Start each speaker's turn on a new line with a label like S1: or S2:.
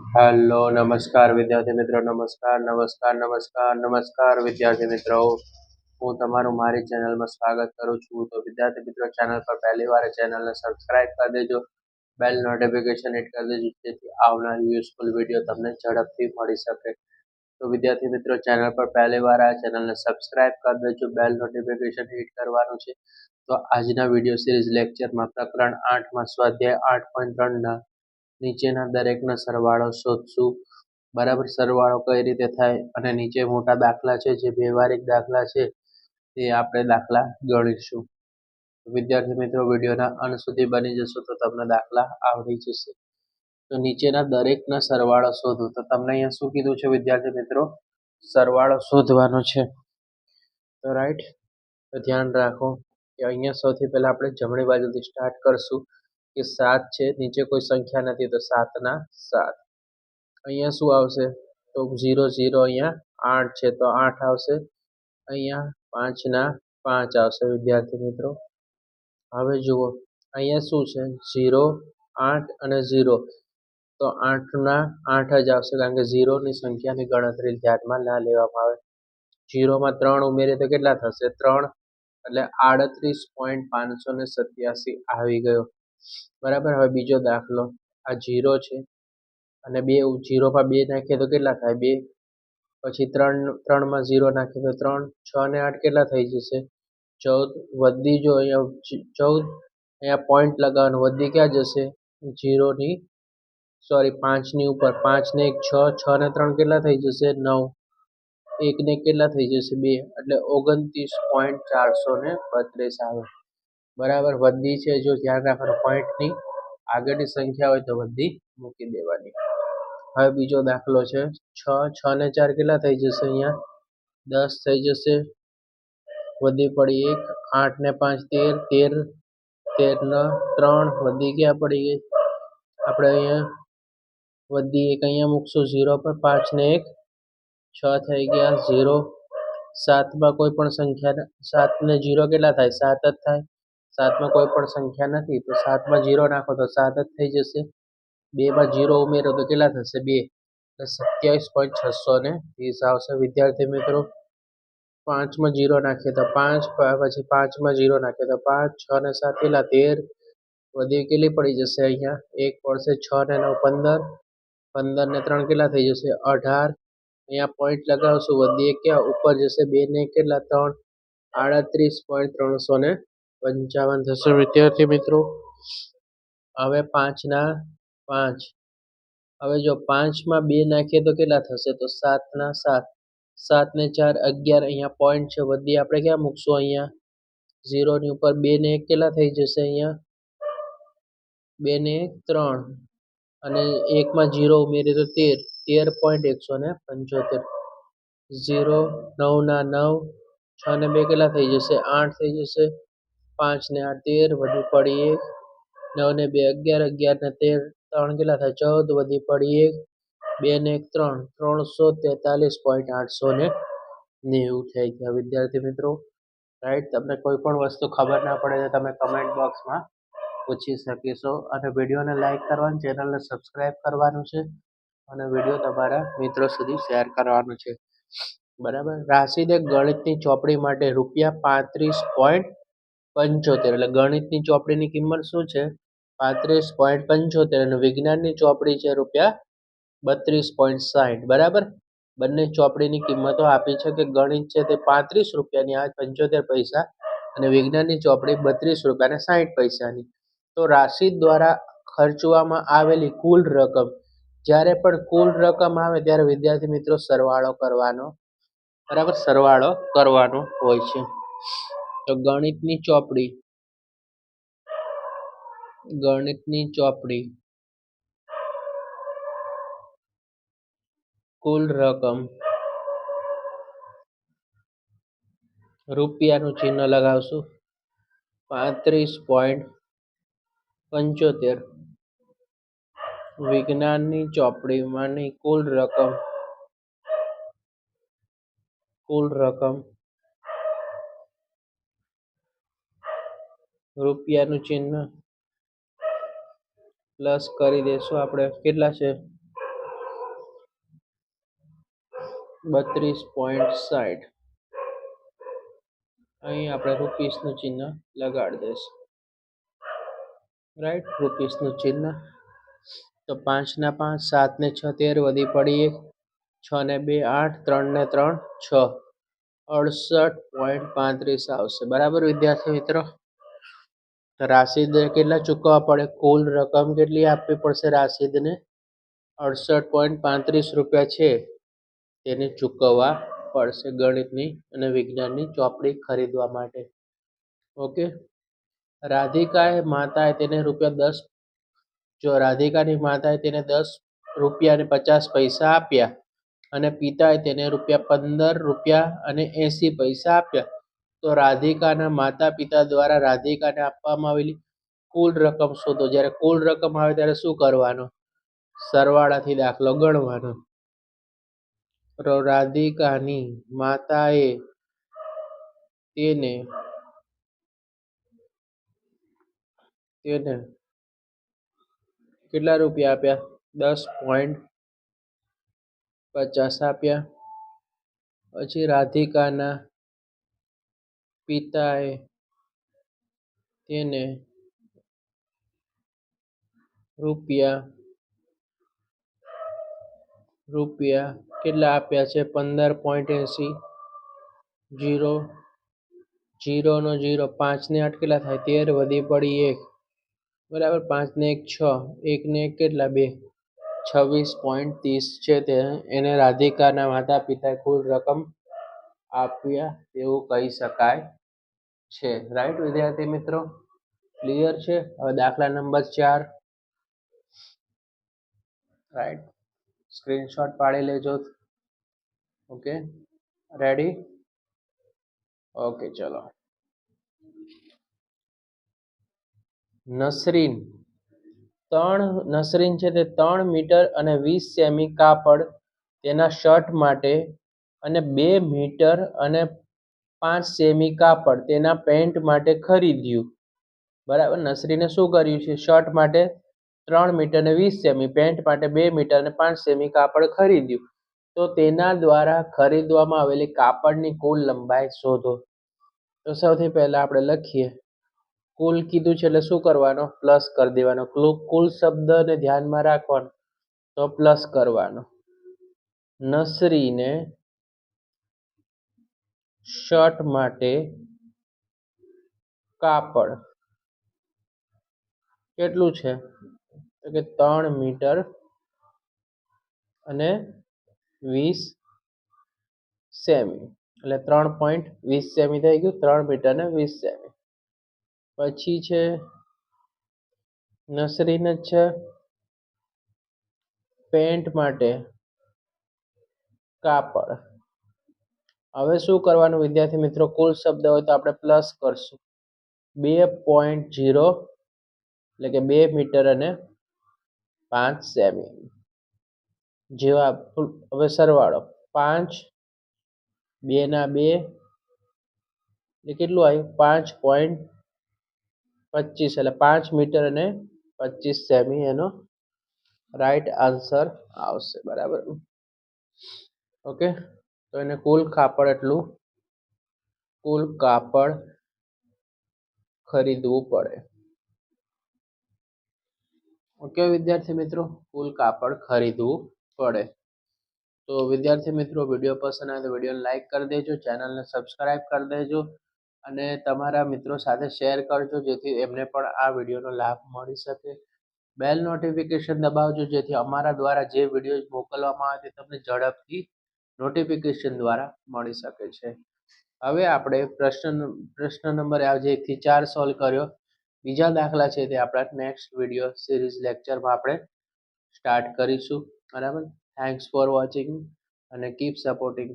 S1: Hello નમસ્કાર વિદ્યાર્થી મિત્રો નમસ્કાર વિદ્યાર્થી મિત્રો હું તમારું મારી ચેનલમાં સ્વાગત કરું છું તો વિદ્યાર્થી મિત્રો ચેનલ પર પહેલી વાર ચેનલને સબસ્ક્રાઇબ કરી દેજો બેલ નોટિફિકેશન હિટ કરી દેજો જેથી આવનારી યુઝફુલ વિડીયો તમને ઝડપથી મળી શકે તો વિદ્યાર્થી મિત્રો ચેનલ પર પહેલી વાર આ ચેનલને સબસ્ક્રાઇબ કરી દેજો બેલ નોટિફિકેશન હિટ કરવાનું છે તો આજના વિડીયો સિરીઝ લેક્ચરમાં પ્રકરણ 8 માં સ્વાધ્યાય 8.3 ના નીચેના દરેકનો સરવાળો શોધશું બરાબર સરવાળો કઈ રીતે થાય અને નીચે મોટા દાખલા છે જે વ્યવહારિક દાખલા છે તે આપણે દાખલા ગણીશું વિદ્યાર્થી મિત્રો વિડીયોના અંત સુધી બની જશો તો તમને દાખલા આવડી જશે તો નીચેના દરેકના સરવાળો શોધો તો તમને અહીંયા શું કીધું છે વિદ્યાર્થી મિત્રો સરવાળો શોધવાનો છે તો રાઈટ તો ધ્યાન રાખો કે અહીંયા સૌથી પહેલા આપણે જમણી બાજુથી સ્ટાર્ટ કરશું કે 7 છે નીચે કોઈ સંખ્યા નથી તો 7 ના 7 અહીંયા શું આવશે તો 0 0 અહીંયા 8 છે તો 8 આવશે અહીંયા 5 ના 5 આવશે વિદ્યાર્થી મિત્રો હવે જુઓ અહીંયા શું છે 0 8 અને 0 તો 8 ના 8 જ આવશે કારણ કે 0 ની સંખ્યાની ગણતરી ધ્યાનમાં ના લેવામાં આવે 0 માં 3 ઉમેરીએ તો કેટલા થશે 3 એટલે 38.587 આવી ગયો બરાબર હવે બીજો દાખલો આ 0 છે અને 0 માં 2 નાખીએ તો કેટલા થાય 2 પછી 3 માં 0 નાખીએ તો 3 6 ને 8 કેટલા થઈ જશે 14 વધી જો અહીંયા 14 અહીંયા પોઈન્ટ લગાવવાનું વધી ક્યાં જશે 0 ની સોરી 5 ની ઉપર 5 ને 1 6 6 ને 3 કેટલા થઈ જશે 9 1 ને કેટલા થઈ જશે 2 એટલે 29.432 આવે બરાબર વધી છે જો ધ્યાન રાખવાનું પોઈન્ટ ની આગળની સંખ્યા હોય તો વધી મૂકી દેવાની હવે બીજો દાખલો છે 6 ને 4 કેટલા થઈ જશે અહીંયા 10 થઈ જશે વધી પડી 1 8 ને 5 13 13 ને 3 વધી ક્યાં પડી ગઈ આપણે અહીંયા વધી 1 અહીંયા મૂકશું 0 પર 5 ને 1 6 થઈ ગયા 0 7 માં કોઈ પણ સંખ્યા 7 ને 0 કેટલા થાય 7 જ થાય 7 માં કોઈ પણ સંખ્યા નથી તો 7 માં 0 નાખો તો 7 જ થઈ જશે 2 માં 0 ઉમેરો તો કેટલા થશે 2 એટલે 27.630 આવશે વિદ્યાર્થી મિત્રો 5 માં 0 નાખીએ તો 5 પછી 5 માં 0 નાખીએ તો 5 6 ને 7 કેટલા 13 વધી કેટલી પડી જશે અહીંયા 1 પડશે 6 ને 9 15 15 ને 3 કેટલા થઈ જશે 18 અહીંયા પોઈન્ટ લગાવશું વધી ક્યાં ઉપર જશે 2 ને કેટલા 3 38.355 થશે વિદ્યાર્થી મિત્રો હવે 5 ના 5 હવે જો 5 માં 2 નાખીએ તો કેટલા થશે તો 7 ના 7 7 ને 4 11 અહીંયા પોઈન્ટ છે વધી આપણે ક્યાં મૂકશું અહીંયા 0 ની ઉપર 2 ને 1 કેટલા થઈ જશે અહીંયા 2 ને 1 3 અને 1 માં 0 ઉમેરીએ તો 13.175 0 9 ના 9 6 ને 2 કેટલા થઈ જશે 8 થઈ જશે 5 ને 8 13 વધી પડી 1 9 ને 2 11 11 ને 13 3 કેટલા થાય 14 વધી પડી 1 2 ને 1 3 343.890 થઈ ગયા વિદ્યાર્થી મિત્રો રાઈટ તમને કોઈ પણ વસ્તુ ખબર ના પડે તો તમે કમેન્ટ બોક્સમાં પૂછી શકીશો અને વિડીયોને લાઈક કરવાનું ચેનલને સબસ્ક્રાઇબ કરવાનું છે અને વિડીયો તમારા મિત્રો સુધી શેર કરવાનું છે બરાબર રાશિદે ગણિતની ચોપડી માટે ₹35.75 એટલે ગણિતની ચોપડીની કિંમત શું છે 35.75 અને વિજ્ઞાનની ચોપડી છે ₹32.60 બરાબર બંને ચોપડીની કિંમતો આપી છે કે ગણિત છે તે ₹35 આ 75 પૈસા અને વિજ્ઞાનની ચોપડી ₹32.60 તો રાશિદ દ્વારા ખર્ચવામાં આવેલી કુલ રકમ જ્યારે પણ કુલ રકમ આવે ત્યારે વિદ્યાર્થી મિત્રો સરવાળો કરવાનો બરાબર સરવાળો કરવાનો હોય છે તો ગણિતની ચોપડી કુલ રકમ રૂપિયાનું ચિહ્ન લગાવશું 35.75 વિજ્ઞાનની ચોપડીમાંની કુલ રકમ રૂપિયાનું ચિહ્ન પ્લસ કરી દેશું આપણે કેટલા છે 32.60. અહીં આપણે રૂપીસનું ચિહ્ન લગાડી દઈશું. રાઈટ, રૂપીસનું ચિહ્ન. તો 5 ના 5, 7 ને 6 13, વધી પડી 1, 6 ને 2 8, 3 ને 3 6, 68.35 આવશે. બરાબર વિદ્યાર્થી મિત્રો. તો રાશિદને કેટલા ચૂકવવા પડે? કુલ રકમ કેટલી આપવી પડશે રાશિદને? 68.35 રૂપિયા છે તેને ચૂકવવા પડશે ગણિતની અને વિજ્ઞાનની ચોપડી ખરીદવા માટે. ઓકે. રાધિકાએ માતાએ તેને ₹10, જો રાધિકાની માતાએ તેને ₹10.50 આપ્યા અને પિતાએ તેને ₹15.80 આપ્યા, તો રાધિકાના માતા પિતા દ્વારા રાધિકાને આપવામાં આવેલી કુલ રકમ શોધો. જ્યારે કુલ રકમ આવે ત્યારે શું કરવાનું? સરવાળાથી દાખલો ગણવાનો. રાધિકાની માતાએ તેને કેટલા રૂપિયા આપ્યા? 10.50 આપ્યા. પછી રાધિકાના પિતાએ તેને રૂપિયા કેટલા આપ્યા છે? 15.80. 0 0 નો 0, 5 ને 8 કેટલા થાય? 13, વધી પડી 1. બરાબર. 5 ને 1 6, 1 ને 1 કેટલા? 2, 26.30 છે તે એને રાધિકાના માતા પિતાએ કુલ રકમ આપ્યા તેવું કહી શકાય છે. રાઈટ વિદ્યાર્થી મિત્રો, ક્લિયર છે? હવે દાખલા નંબર 4. રાઈટ, સ્ક્રીનશોટ પાડી લેજો. Okay, ready? ઓકે, ચલો. નસરીન છે તે 3 મીટર અને 20 સેમી કાપડ તેના શર્ટ માટે અને 2 મીટર અને 5 સેમી કાપડ તેના પેન્ટ માટે ખરીદ્યું. બરાબર. નસરીને શું કર્યું છે? શર્ટ માટે 3 મીટર અને 20 સેમી, પેન્ટ માટે 2 મીટર અને 5 સેમી કાપડ ખરીદ્યું. તો તેના દ્વારા ખરીદવામાં આવેલી કાપડની કુલ લંબાઈ શોધો. તો સૌથી પહેલા આપણે લખીએ, કુલ કીધું છે એટલે શું કરવાનો? પ્લસ કરી દેવાનો. કુલ શબ્દને ધ્યાનમાં રાખવાનો, તો પ્લસ કરવાનો. નસરીને શર્ટ માટે કાપડ કેટલું છે? તો કે 3 મીટર અને 20 સેમી, એટલે 3.20 સેમી થઈ ગયું. 3 મીટર અને 20 સેમી. પછી છે નસરીન જ છે, પેન્ટ માટે કાપડ. હવે શું કરવાનું વિદ્યાર્થી મિત્રો? કુલ શબ્દ હોય તો આપણે પ્લસ કરશું. 2.0 એટલે કે 2 મીટર અને 5 સેમી જેવા. હવે સરવાળો 5 2 ના 2 એટલે કેટલું આવ્યું? 5.25 એટલે 5 મીટર અને 25 સેમી એનો રાઈટ આન્સર આવશે. બરાબર. ઓકે, તો એને કુલ કાપડ ખરીદવું પડે. ઓકે વિદ્યાર્થી મિત્રો, કુલ કાપડ ખરીદવું પડે. તો વિદ્યાર્થી મિત્રો, વિડીયો પસંદ આવે તો વિડીયોને લાઈક કરી દેજો, ચેનલને સબસ્ક્રાઈબ કરી દેજો અને તમારા મિત્રો સાથે શેર કરજો, જેથી એમને પણ આ વિડીયોનો લાભ મળી શકે. બેલ નોટિફિકેશન દબાવજો, જેથી અમારા દ્વારા જે વિડીયો મોકલવામાં આવે તે તમને ઝડપથી નોટિફિકેશન દ્વારા મળી શકે છે. હવે આપણે પ્રશ્ન નંબર જે 1 થી 4 સોલ્વ કર્યો. બીજા દાખલા છે તે આપણા નેક્સ્ટ વિડીયો સિરીઝ લેક્ચરમાં આપણે સ્ટાર્ટ કરીશું. બરાબર. થેન્ક્સ ફોર વોચિંગ અને કીપ સપોર્ટિંગ